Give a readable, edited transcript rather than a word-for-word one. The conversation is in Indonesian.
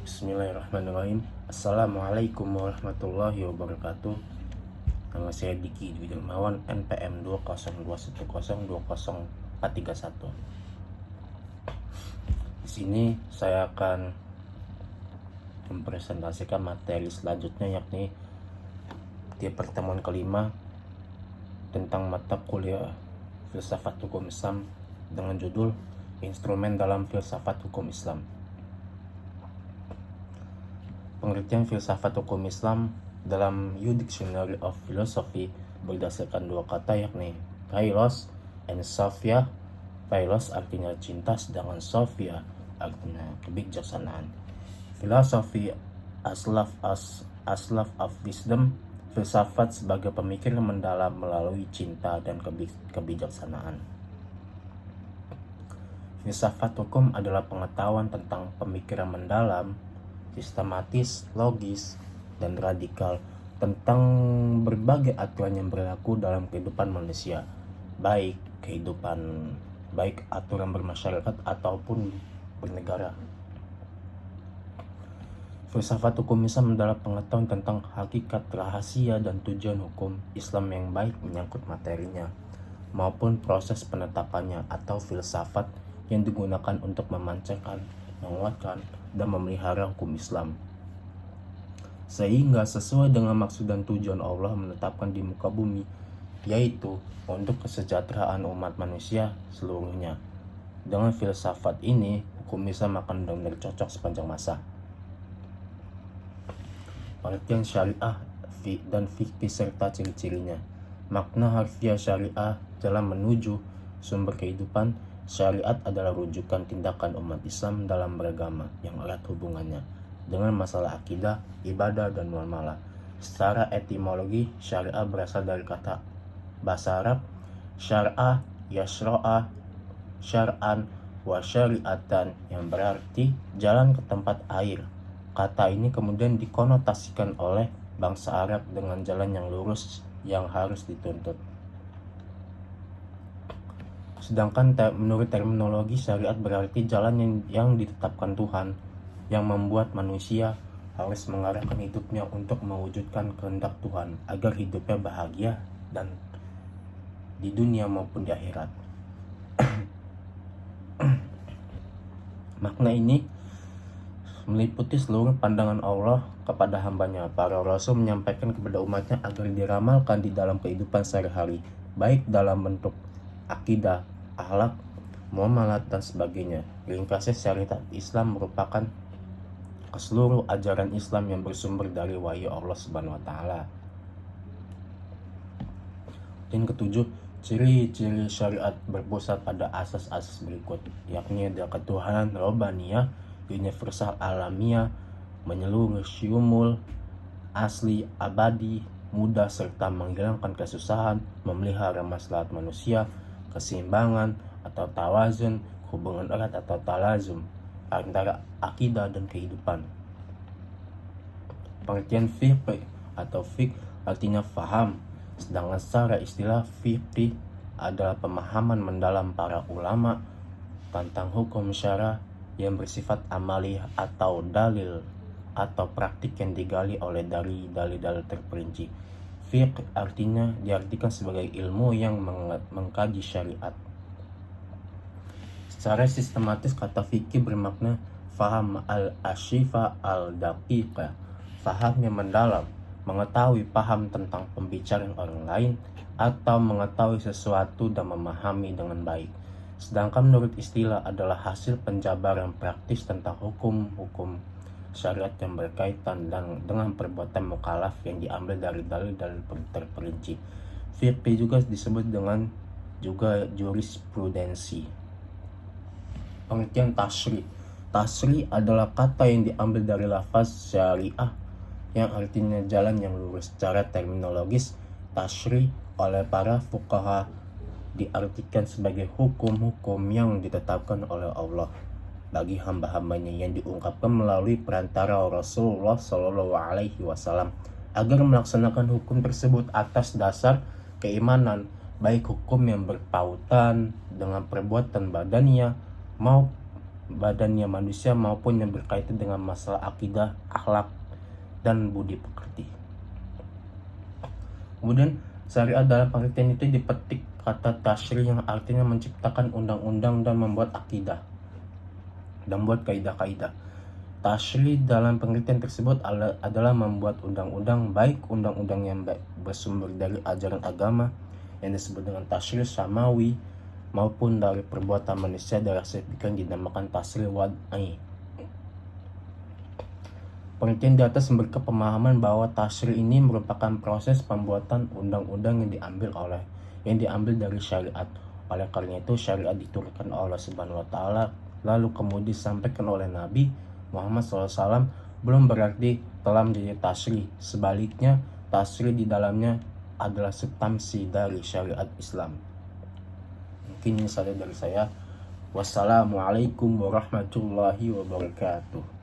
Bismillahirrahmanirrahim. Assalamualaikum warahmatullahi wabarakatuh. Nama saya Diki Dwi Dermawan, NPM 202020431. Di sini saya akan mempresentasikan materi selanjutnya, yakni di pertemuan kelima tentang mata kuliah Filsafat Hukum Islam dengan judul Instrumen dalam Filsafat Hukum Islam. Pengertian filsafat hukum Islam dalam U Dictionary of Philosophy berdasarkan dua kata, yakni Philos and Sophia. Philos artinya cinta, sedangkan Sophia artinya kebijaksanaan. Philosophy as love of wisdom. Filsafat sebagai pemikiran mendalam melalui cinta dan kebijaksanaan. Filsafat hukum adalah pengetahuan tentang pemikiran mendalam, sistematis, logis, dan radikal tentang berbagai aturan yang berlaku dalam kehidupan manusia, baik aturan bermasyarakat ataupun bernegara. Filsafat hukum Islam adalah pengetahuan tentang hakikat, rahasia, dan tujuan hukum Islam yang baik menyangkut materinya maupun proses penetapannya, atau filsafat yang digunakan untuk memancarkan, menguatkan, dan memelihara hukum Islam sehingga sesuai dengan maksud dan tujuan Allah menetapkan di muka bumi, yaitu untuk kesejahteraan umat manusia seluruhnya. Dengan filsafat ini, hukum Islam akan benar-benar cocok sepanjang masa. Pengertian syariah dan fikih serta ciri-cirinya. Makna harfiah syariah jalan menuju sumber kehidupan. Syariat adalah rujukan tindakan umat Islam dalam beragama yang erat hubungannya dengan masalah akidah, ibadah, dan muamalah. Secara etimologi, syariah berasal dari kata bahasa Arab syar'ah, yasro'ah, syar'an, wa syari'atan, yang berarti jalan ke tempat air. Kata ini kemudian dikonotasikan oleh bangsa Arab dengan jalan yang lurus yang harus dituntut. Sedangkan menurut terminologi, syariat berarti jalan yang ditetapkan Tuhan, yang membuat manusia harus mengarahkan hidupnya untuk mewujudkan kehendak Tuhan agar hidupnya bahagia dan di dunia maupun di akhirat. Makna ini meliputi seluruh pandangan Allah kepada hambanya. Para rasul menyampaikan kepada umatnya agar diramalkan di dalam kehidupan sehari-hari, baik dalam bentuk akidah, akhlak, muamalat, dan sebagainya. Ringkasnya, syariat Islam merupakan keseluruh ajaran Islam yang bersumber dari wahyu Allah Subhanahu wa Ta'ala. Dan ketujuh, ciri-ciri syariat berpusat pada asas-asas berikut, yakni ada ketuhanan Robbaniyah, universal alamiah, menyeluruh, syumul, asli, abadi, mudah, serta menghilangkan kesusahan, memelihara maslahat manusia, keseimbangan atau tawazun, hubungan erat atau talazum antara akidah dan kehidupan. Pengertian fiqh atau fiqh artinya faham, sedangkan secara istilah fiqh adalah pemahaman mendalam para ulama tentang hukum syara yang bersifat amali atau dalil atau praktik yang digali oleh dari dalil-dalil terperinci. Fiqh artinya diartikan sebagai ilmu yang mengkaji syariat. Secara sistematis, kata fikih bermakna faham al-ashifa al-daqiqah, faham yang mendalam, mengetahui paham tentang pembicaraan orang lain atau mengetahui sesuatu dan memahami dengan baik. Sedangkan menurut istilah adalah hasil penjabaran praktis tentang hukum-hukum syariat yang berkaitan dengan perbuatan mukallaf yang diambil dari dalil-dalil terperinci. Fiqh juga disebut dengan juga jurisprudensi. Pengertian tasri. Tasri adalah kata yang diambil dari lafaz syariah yang artinya jalan yang lurus. Secara terminologis, tasri oleh para fuqaha diartikan sebagai hukum-hukum yang ditetapkan oleh Allah bagi hamba-hambanya yang diungkapkan melalui perantara Rasulullah SAW agar melaksanakan hukum tersebut atas dasar keimanan, baik hukum yang berpautan dengan perbuatan badannya badannya manusia maupun yang berkaitan dengan masalah akidah, akhlak, dan budi pekerti. Kemudian syariat dalam pengertian itu dipetik kata tasyri yang artinya menciptakan undang-undang dan membuat akidah dan membuat kaidah-kaidah. Tasyri dalam pengertian tersebut adalah membuat undang-undang, baik undang-undang yang bersumber dari ajaran agama yang disebut dengan tasyri samawi maupun dari perbuatan manusia dari hasil pikiran dinamakan tasyri wad'i. Pengertian di atas memberikan pemahaman bahwa tasyri ini merupakan proses pembuatan undang-undang yang diambil dari syariat. Oleh karena itu syariat diturunkan oleh Allah Subhanahu wa taala lalu kemudian disampaikan oleh Nabi Muhammad SAW belum berarti telah menjadi tasyri. Sebaliknya, tasyri di dalamnya adalah substansi dari syariat Islam. Mungkin ini saja dari saya. Wassalamualaikum warahmatullahi wabarakatuh.